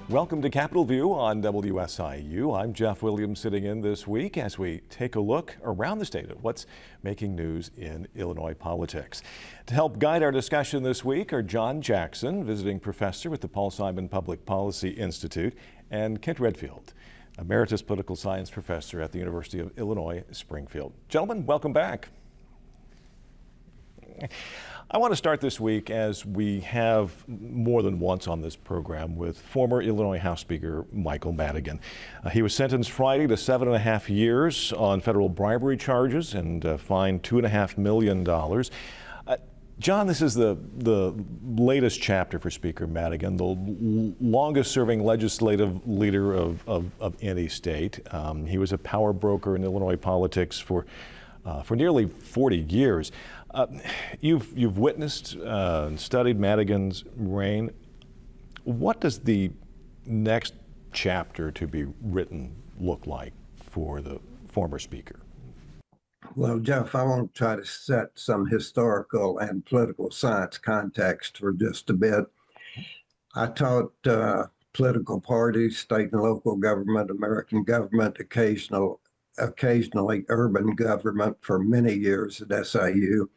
Welcome to Capitol View on WSIU. I'm Jeff Williams, sitting in this week as we take a look around the state at what's making news in Illinois politics. To help guide our discussion this week are John Jackson, visiting professor with the Paul Simon Public Policy Institute, and Kent Redfield, emeritus political science professor at the University of Illinois, Springfield. Gentlemen, welcome back. I want to start this week, as we have more than once on this program, with former Illinois House Speaker Michael Madigan. He was sentenced Friday to 7.5 years on federal bribery charges and fined $2.5 million. John, this is the latest chapter for Speaker Madigan, the longest serving legislative leader of any state. He was a power broker in Illinois politics for nearly 40 years. You've witnessed and studied Madigan's reign. What does the next chapter to be written look like for the former speaker? Well, Jeff, I want to try to set some historical and political science context for just a bit. I taught political parties, state and local government, American government, occasionally urban government for many years at SIU.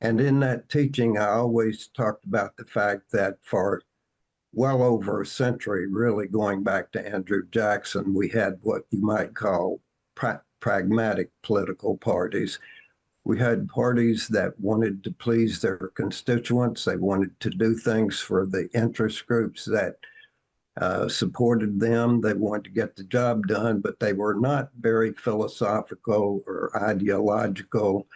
And in that teaching, I always talked about the fact that for well over a century, really going back to Andrew Jackson, we had what you might call pragmatic political parties. We had parties that wanted to please their constituents. They wanted to do things for the interest groups that supported them. They wanted to get the job done, but they were not very philosophical or ideological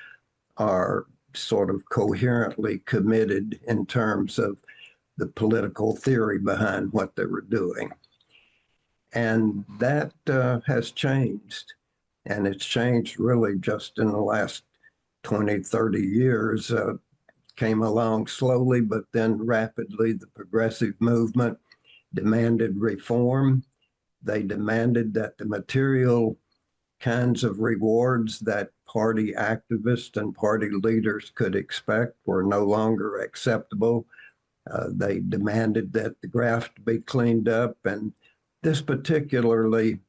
or sort of coherently committed in terms of the political theory behind what they were doing. And that has changed. And it's changed really just in the last 20, 30 years. Came along slowly, but then rapidly. The progressive movement demanded reform. They demanded that the material kinds of rewards that party activists and party leaders could expect were no longer acceptable. They demanded that the graft be cleaned up, and this particularly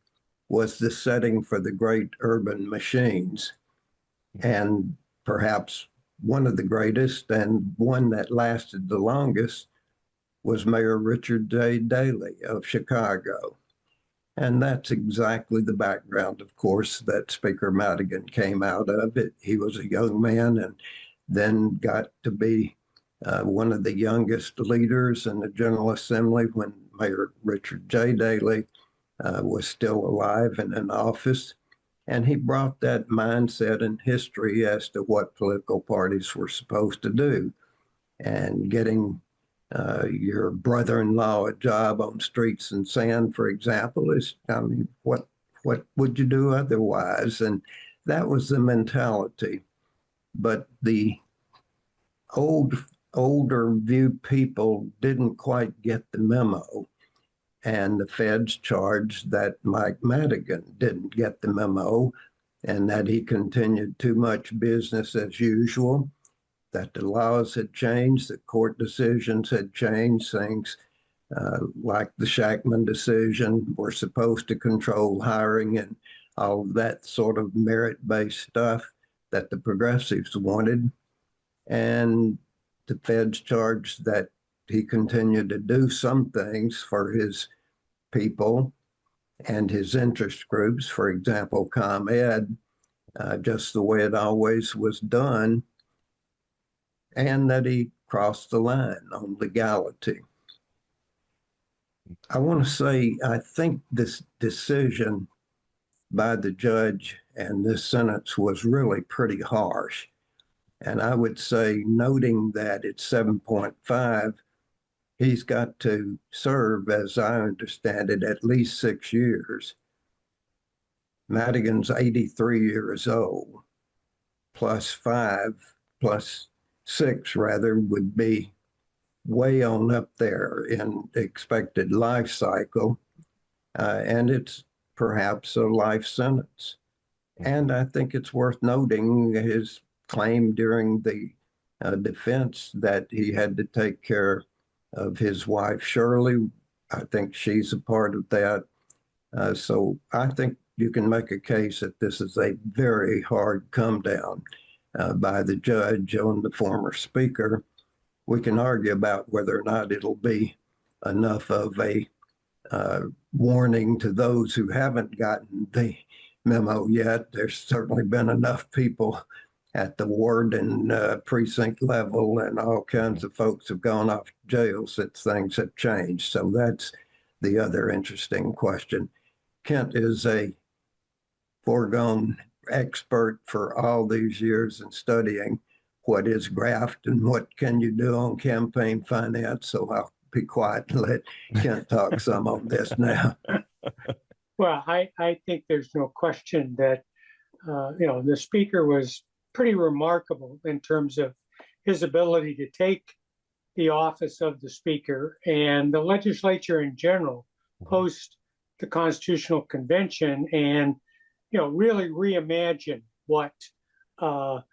was the setting for the great urban machines. And perhaps one of the greatest and one that lasted the longest was Mayor Richard J. Daley of Chicago. And that's exactly the background, of course, that Speaker Madigan came out of. He was a young man and then got to be one of the youngest leaders in the General Assembly when Mayor Richard J. Daley was still alive and in office. And he brought that mindset and history as to what political parties were supposed to do. And getting your brother-in-law a job on Streets and Sand, for example, is, I mean, what would you do otherwise? And that was the mentality. But the older view people didn't quite get the memo. And the feds charged that Mike Madigan didn't get the memo and that he continued too much business as usual, that the laws had changed, that court decisions had changed, things like the Shackman decision were supposed to control hiring and all of that sort of merit-based stuff that the progressives wanted. And the feds charged that he continued to do some things for his people and his interest groups, for example, ComEd, just the way it always was done, and that he crossed the line on legality. I want to say, I think this decision by the judge and this sentence was really pretty harsh. And I would say, noting that it's 7.5, he's got to serve, as I understand it, at least 6 years. Madigan's 83 years old, plus 6 rather, would be way on up there in expected life cycle. And it's perhaps a life sentence. And I think it's worth noting his claim during the defense that he had to take care of his wife, Shirley, I think she's a part of that. So I think you can make a case that this is a very hard come down by the judge on the former speaker. We can argue about whether or not it'll be enough of a warning to those who haven't gotten the memo yet. There's certainly been enough people at the ward and precinct level, and all kinds of folks have gone off to jail since things have changed. So that's the other interesting question. Kent is a foregone expert for all these years in studying what is graft and what can you do on campaign finance. So I'll be quiet and let Kent talk some on this now. Well, I think there's no question that the speaker was pretty remarkable in terms of his ability to take the office of the speaker and the legislature in general post the Constitutional Convention and really reimagine what the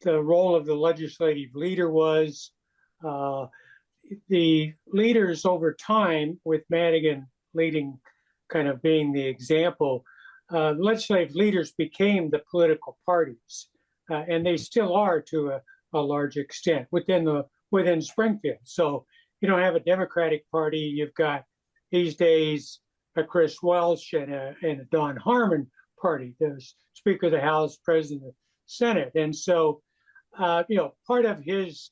role of the legislative leader was. The leaders over time, with Madigan leading, kind of being the example, legislative leaders became the political parties, and they still are to a large extent within Springfield. So you don't have a Democratic Party. You've got these days a Chris Welch and a Don Harmon party. There's Speaker of the House, President of the Senate, and so part of his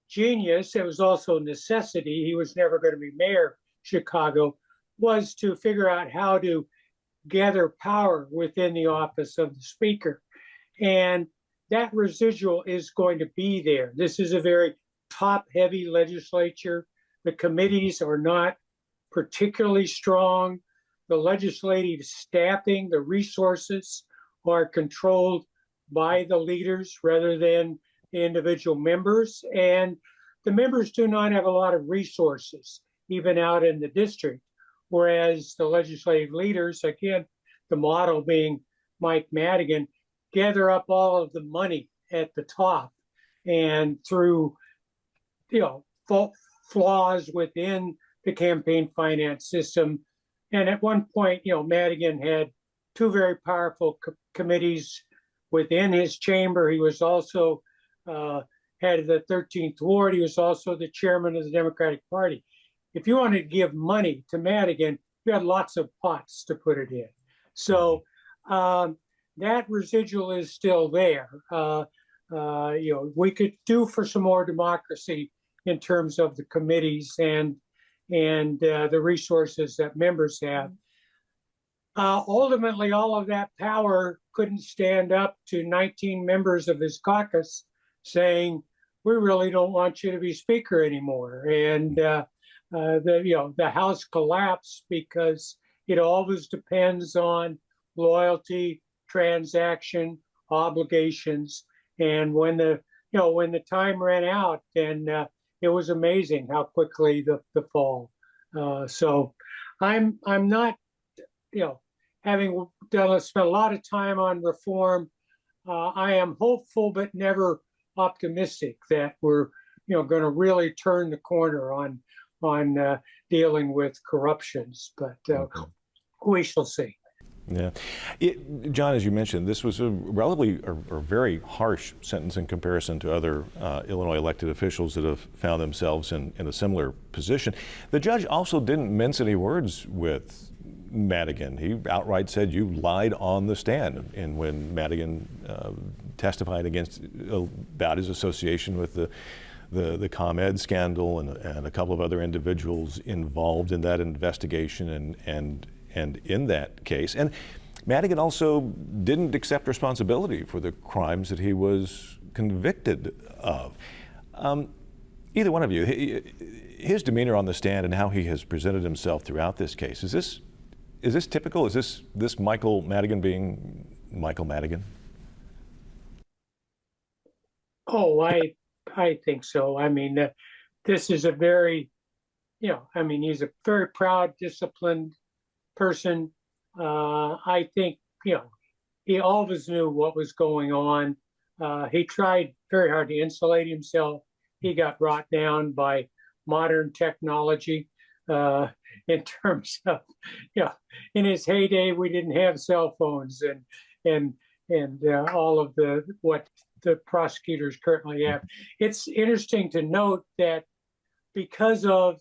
genius, it was also necessity. He was never going to be mayor of Chicago, was to figure out how to gather power within the office of the speaker. And that residual is going to be there. This is a very top-heavy legislature. The committees are not particularly strong. The legislative staffing, the resources are controlled by the leaders rather than the individual members. And the members do not have a lot of resources, even out in the district. Whereas the legislative leaders, again, the model being Mike Madigan, gather up all of the money at the top, and through flaws within the campaign finance system. And at one point, Madigan had two very powerful committees within his chamber. He was also head of the 13th Ward. He was also the chairman of the Democratic Party. If you wanted to give money to Madigan, you had lots of pots to put it in. So that residual is still there. We could do for some more democracy in terms of the committees and the resources that members have. Ultimately, all of that power couldn't stand up to 19 members of his caucus saying, "We really don't want you to be speaker anymore." And the House collapsed because it always depends on loyalty, transaction, obligations, and when the time ran out, then it was amazing how quickly the fall. So I'm not, having spent a lot of time on reform, I am hopeful but never optimistic that we're going to really turn the corner on dealing with corruptions, but we shall see. Yeah. John, as you mentioned, this was a relatively or very harsh sentence in comparison to other Illinois elected officials that have found themselves in a similar position. The judge also didn't mince any words with Madigan. He outright said, "You lied on the stand." And when Madigan testified about his association with the ComEd scandal and a couple of other individuals involved in that investigation and in that case. And Madigan also didn't accept responsibility for the crimes that he was convicted of. Either one of you, his demeanor on the stand and how he has presented himself throughout this case, is this typical? Is this Michael Madigan being Michael Madigan? Oh, I think so. I mean, this is a very, he's a very proud, disciplined person. I think, he always knew what was going on. He tried very hard to insulate himself. He got brought down by modern technology. uh, in terms of, in his heyday, we didn't have cell phones and all of what the prosecutors currently have. It's interesting to note that because of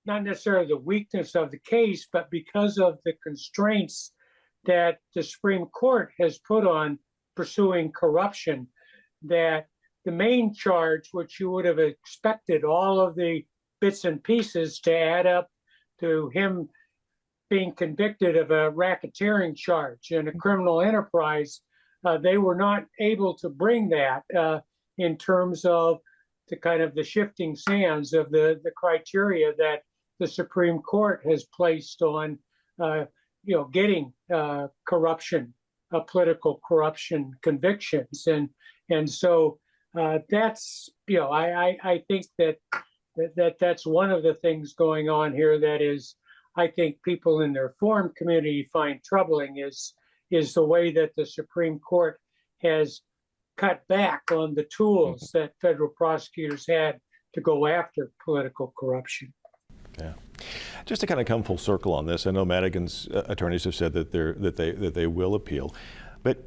not necessarily the weakness of the case, but because of the constraints that the Supreme Court has put on pursuing corruption, that the main charge, which you would have expected all of the bits and pieces to add up to him being convicted of a racketeering charge and a criminal enterprise, they were not able to bring that in terms of the shifting sands of the criteria that the Supreme Court has placed on, getting corruption, political corruption convictions, and so that's I think that's one of the things going on here that is, I think people in the reform community find troubling is the way that the Supreme Court has cut back on the tools that federal prosecutors had to go after political corruption. Yeah. Just to kind of come full circle on this, I know Madigan's attorneys have said that they will appeal, but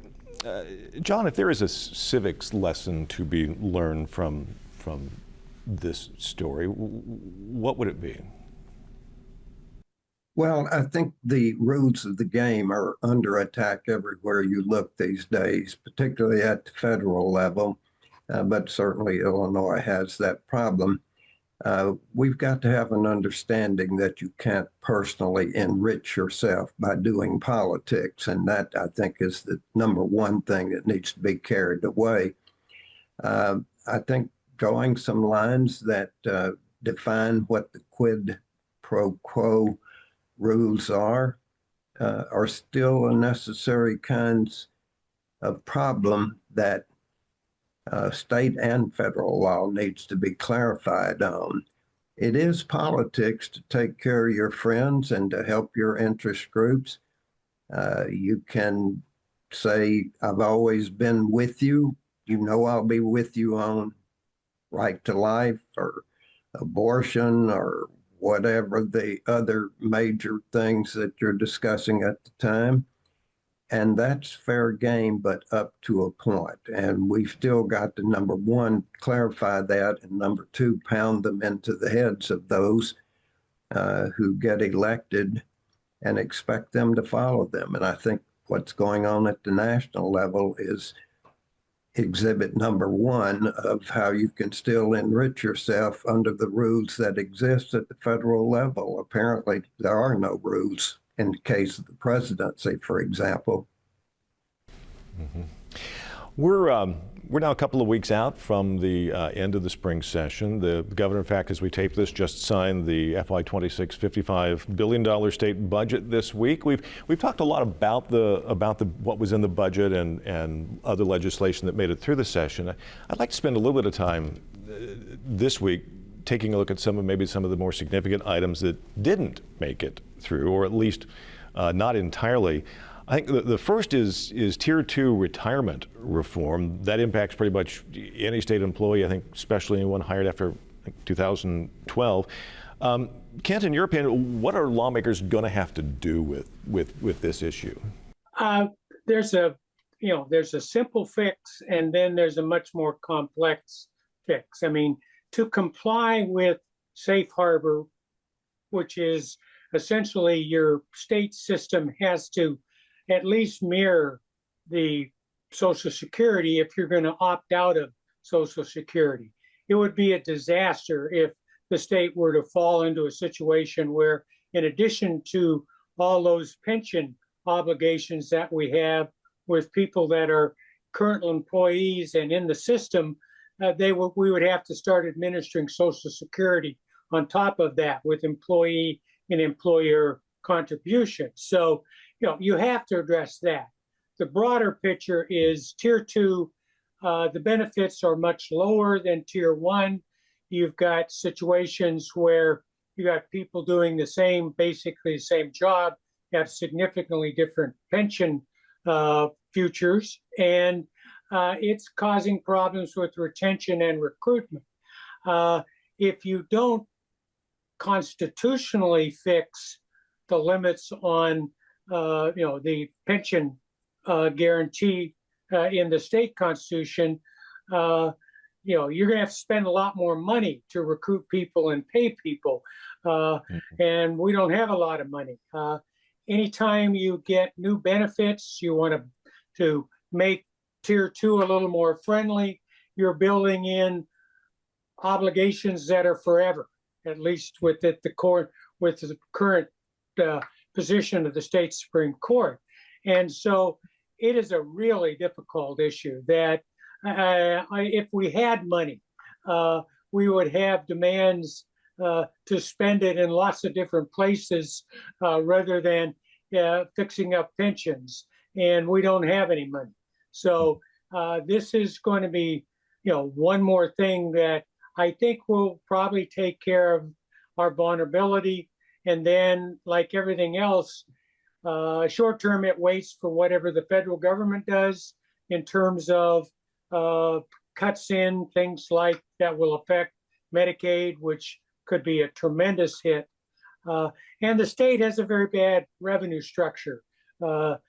John, if there is a civics lesson to be learned from this story, what would it be? Well, I think the rules of the game are under attack everywhere you look these days, particularly at the federal level, but certainly Illinois has that problem. We've got to have an understanding that you can't personally enrich yourself by doing politics, and that, I think, is the number one thing that needs to be carried away. I think drawing some lines that define what the quid pro quo rules are still a necessary kinds of problem that state and federal law needs to be clarified on. It is politics to take care of your friends and to help your interest groups. You can say, I've always been with you. I'll be with you on right to life or abortion or whatever the other major things that you're discussing at the time. And that's fair game, but up to a point. And we've still got to, number one, clarify that, and number two, pound them into the heads of those who get elected and expect them to follow them. And I think what's going on at the national level is exhibit number one of how you can still enrich yourself under the rules that exist at the federal level. Apparently, there are no rules in the case of the presidency, for example. Mm-hmm. We're now a couple of weeks out from the end of the spring session. The governor, in fact, as we tape this, just signed the FY26 $55 billion state budget this week. We've talked a lot about what was in the budget and other legislation that made it through the session. I'd like to spend a little bit of time this week taking a look at maybe some of the more significant items that didn't make it through, or at least not entirely. I think the first is Tier 2 retirement reform. That impacts pretty much any state employee, I think, especially anyone hired after 2012. Kent, in your opinion, what are lawmakers going to have to do with this issue? There's a simple fix, and then there's a much more complex fix. I mean, to comply with safe harbor, which is essentially your state system has to at least mirror the Social Security if you're going to opt out of Social Security. It would be a disaster if the state were to fall into a situation where, in addition to all those pension obligations that we have with people that are current employees and in the system, we would have to start administering Social Security on top of that with employee and employer contributions. So, you have to address that. The broader picture is Tier 2, the benefits are much lower than Tier 1. You've got situations where you got people doing basically the same job, have significantly different pension futures, and it's causing problems with retention and recruitment. If you don't constitutionally fix the limits on the pension guarantee in the state constitution, you're going to have to spend a lot more money to recruit people and pay people. And we don't have a lot of money. Anytime you get new benefits, you want to make Tier 2 a little more friendly, you're building in obligations that are forever, at least with the current position of the state Supreme Court. And so it is a really difficult issue that if we had money, we would have demands to spend it in lots of different places rather than fixing up pensions. And we don't have any money. So this is going to be, one more thing that I think will probably take care of our vulnerability. And then, like everything else, short term, it waits for whatever the federal government does in terms of cuts in things like that will affect Medicaid, which could be a tremendous hit. And the state has a very bad revenue structure. The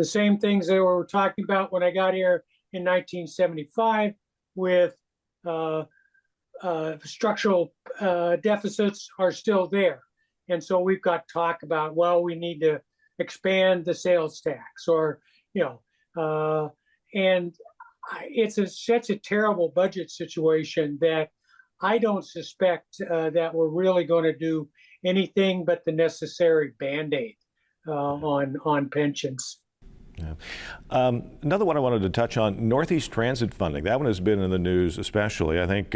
same things that we were talking about when I got here in 1975 with structural deficits are still there. And so we've got talk about, well, we need to expand the sales tax or, and it's such a terrible budget situation that I don't suspect that we're really going to do anything but the necessary Band-Aid on pensions. Yeah. Another one I wanted to touch on, Northeast Transit funding. That one has been in the news especially. I think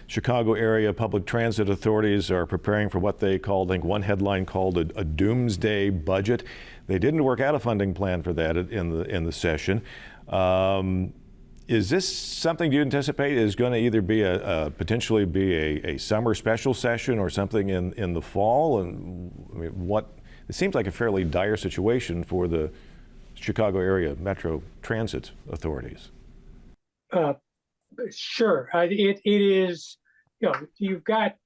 Chicago area public transit authorities are preparing for what they called, I think one headline called a doomsday budget. They didn't work out a funding plan for that in the session. Is this something you anticipate is going to either be potentially be a summer special session or something in the fall? And I mean, it seems like a fairly dire situation for the Chicago area Metro Transit authorities. Sure, it is. You've got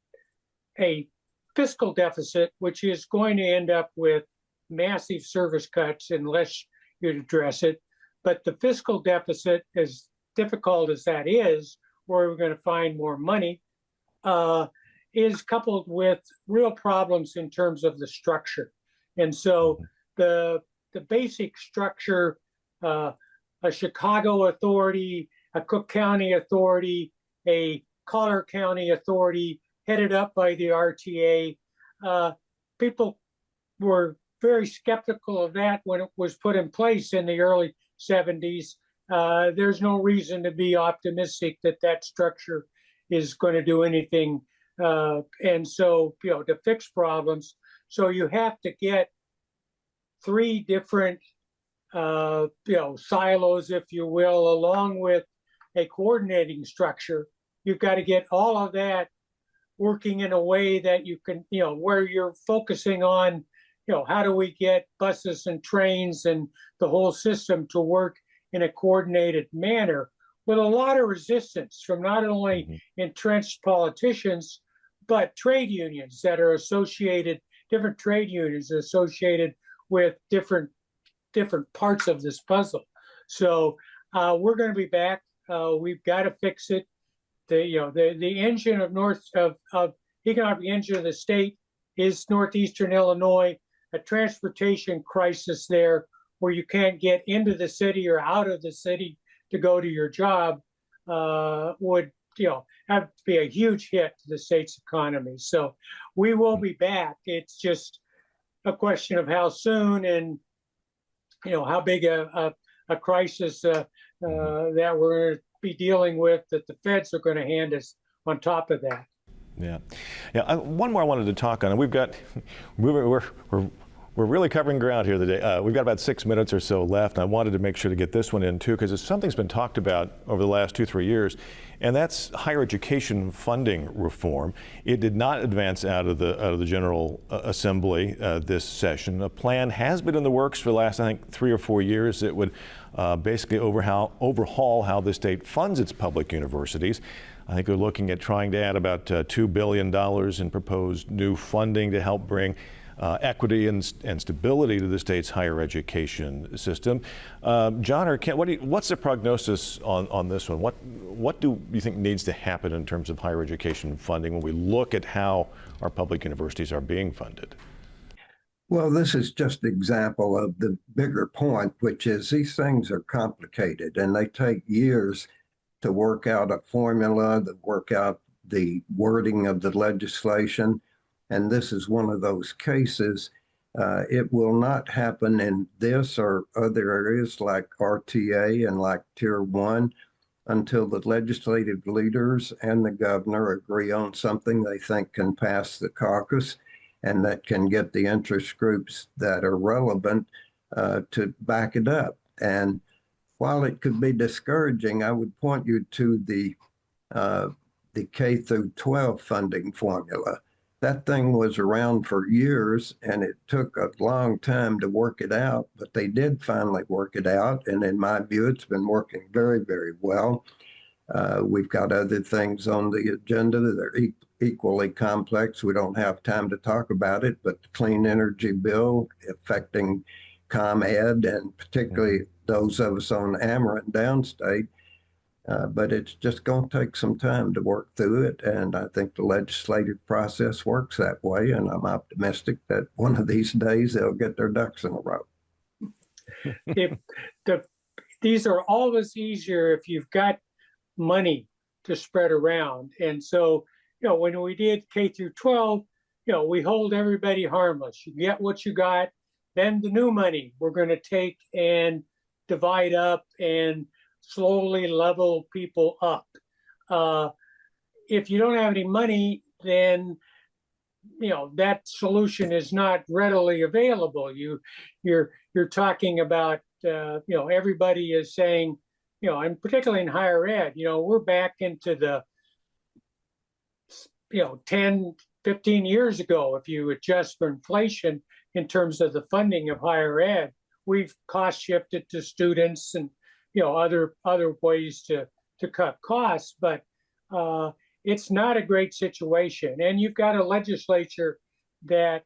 a fiscal deficit, which is going to end up with massive service cuts unless you address it. But the fiscal deficit, as difficult as that is, where we're going to find more money, is coupled with real problems in terms of the structure. And so the basic structure, a Chicago authority, a Cook County authority, a Collier County authority headed up by the RTA, people were very skeptical of that when it was put in place in the early 70s. There's no reason to be optimistic that that structure is going to do anything. And so, to fix problems, so you have to get three different, silos, if you will, along with a coordinating structure. You've got to get all of that working in a way that you can, where you're focusing on, how do we get buses and trains and the whole system to work in a coordinated manner, with a lot of resistance from not only entrenched politicians, but trade unions that are associated, different trade unions associated with different parts of this puzzle. So we're going to be back. We've got to fix it. The engine of economic engine of the state is northeastern Illinois. A transportation crisis there, where you can't get into the city or out of the city to go to your job, would have to be a huge hit to the state's economy. So we will be back. It's just a question of how soon and how big a crisis that we're going to be dealing with, that the feds are going to hand us on top of that. Yeah. One more I wanted to talk on, and we're We're really covering ground here today. We've got about 6 minutes or so left. I wanted to make sure to get this one in too, because it's something's been talked about over the last 2-3 years, and that's higher education funding reform. It did not advance out of the General Assembly this session. A plan has been in the works for the last, I think, 3 or 4 years. It would basically overhaul how the state funds its public universities. I think they're looking at trying to add about $2 billion in proposed new funding to help bring equity and stability to the state's higher education system. John or Ken, what's the prognosis on this one? What do you think needs to happen in terms of higher education funding when we look at how our public universities are being funded? Well, this is just an example of the bigger point, which is these things are complicated and they take years to work out a formula, to work out the wording of the legislation. And this is one of those cases. It will not happen in this or other areas like RTA and like Tier 1 until the legislative leaders and the governor agree on something they think can pass the caucus and that can get the interest groups that are relevant to back it up. And while it could be discouraging, I would point you to the K through 12 funding formula. That thing was around for years and it took a long time to work it out, but they did finally work it out. And in my view, it's been working very, very well. We've got other things on the agenda that are equally complex. We don't have time to talk about it, but the clean energy bill affecting ComEd and particularly those of us on Ameren downstate. But it's just going to take some time to work through it. And I think the legislative process works that way. And I'm optimistic that one of these days they'll get their ducks in a row. These are always easier if you've got money to spread around. And so, when we did K through 12, we hold everybody harmless. You get what you got. Then the new money we're going to take and divide up and slowly level people up. If you don't have any money, then that solution is not readily available. You're talking about everybody is saying, and particularly in higher ed, we're back into the 10, 15 years ago. If you adjust for inflation in terms of the funding of higher ed, we've cost shifted to students and other ways to cut costs, but it's not a great situation. And you've got a legislature that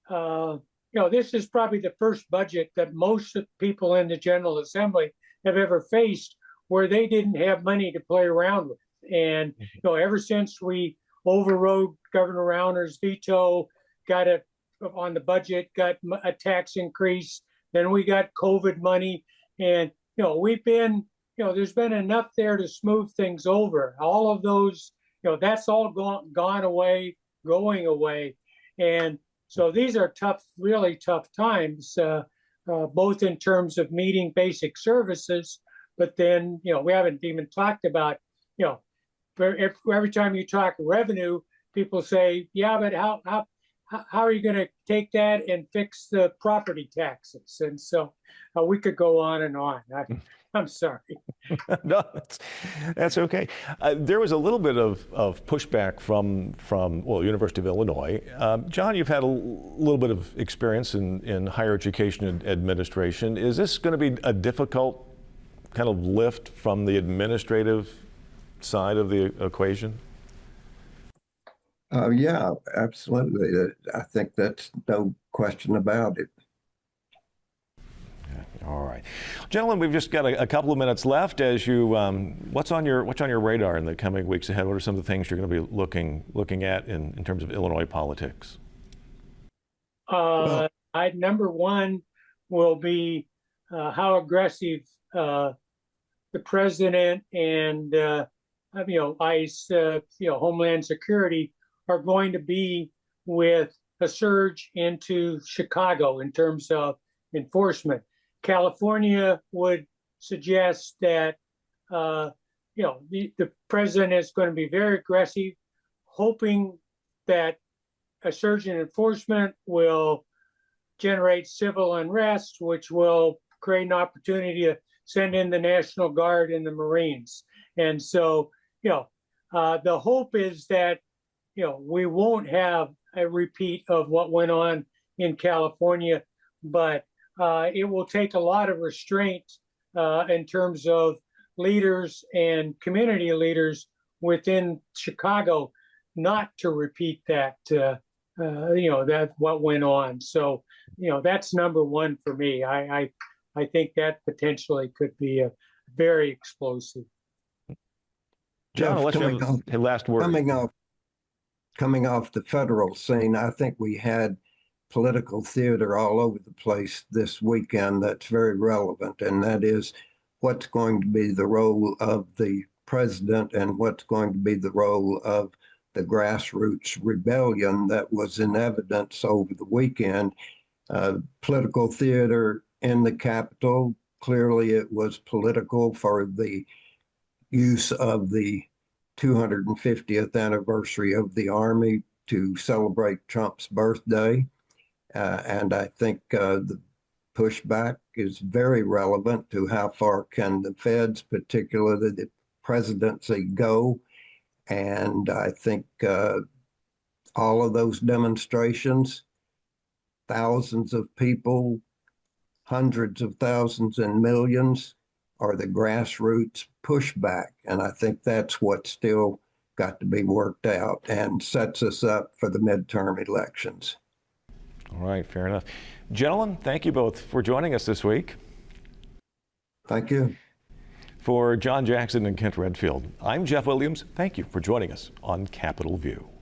this is probably the first budget that most of the people in the General Assembly have ever faced where they didn't have money to play around with. And ever since we overrode Governor Rauner's veto, got it on the budget, got a tax increase, then we got COVID money, and we've been, there's been enough there to smooth things over. All of those, that's all gone away, going away. And so these are tough, really tough times, both in terms of meeting basic services, but then, we haven't even talked about, every time you talk revenue, people say, yeah, but how are you going to take that and fix the property taxes? And so we could go on and on. I'm sorry. No, that's okay. There was a little bit of pushback from University of Illinois. John, you've had a little bit of experience in higher education administration. Is this going to be a difficult kind of lift from the administrative side of the equation? Yeah, absolutely. I think that's no question about it. All right, gentlemen, we've just got a couple of minutes left. As you, what's on your radar in the coming weeks ahead? What are some of the things you're going to be looking at in terms of Illinois politics? Number one will be how aggressive the president and ICE, Homeland Security are going to be with a surge into Chicago in terms of enforcement. California would suggest that the president is going to be very aggressive, hoping that a surge in enforcement will generate civil unrest, which will create an opportunity to send in the National Guard and the Marines. And so, the hope is that, we won't have a repeat of what went on in California, but it will take a lot of restraint in terms of leaders and community leaders within Chicago not to repeat that, that what went on. So, that's number one for me. I think that potentially could be very explosive. John, I'll let you coming off, have last word. coming off the federal scene, I think we had political theater all over the place this weekend that's very relevant, and that is what's going to be the role of the president and what's going to be the role of the grassroots rebellion that was in evidence over the weekend. Political theater in the Capitol, clearly it was political for the use of the 250th anniversary of the Army to celebrate Trump's birthday. And I think the pushback is very relevant to how far can the feds, particularly the presidency, go. And I think all of those demonstrations, thousands of people, hundreds of thousands and millions, are the grassroots pushback. And I think that's what's still got to be worked out and sets us up for the midterm elections. All right, fair enough. Gentlemen, thank you both for joining us this week. Thank you. For John Jackson and Kent Redfield, I'm Jeff Williams. Thank you for joining us on Capitol View.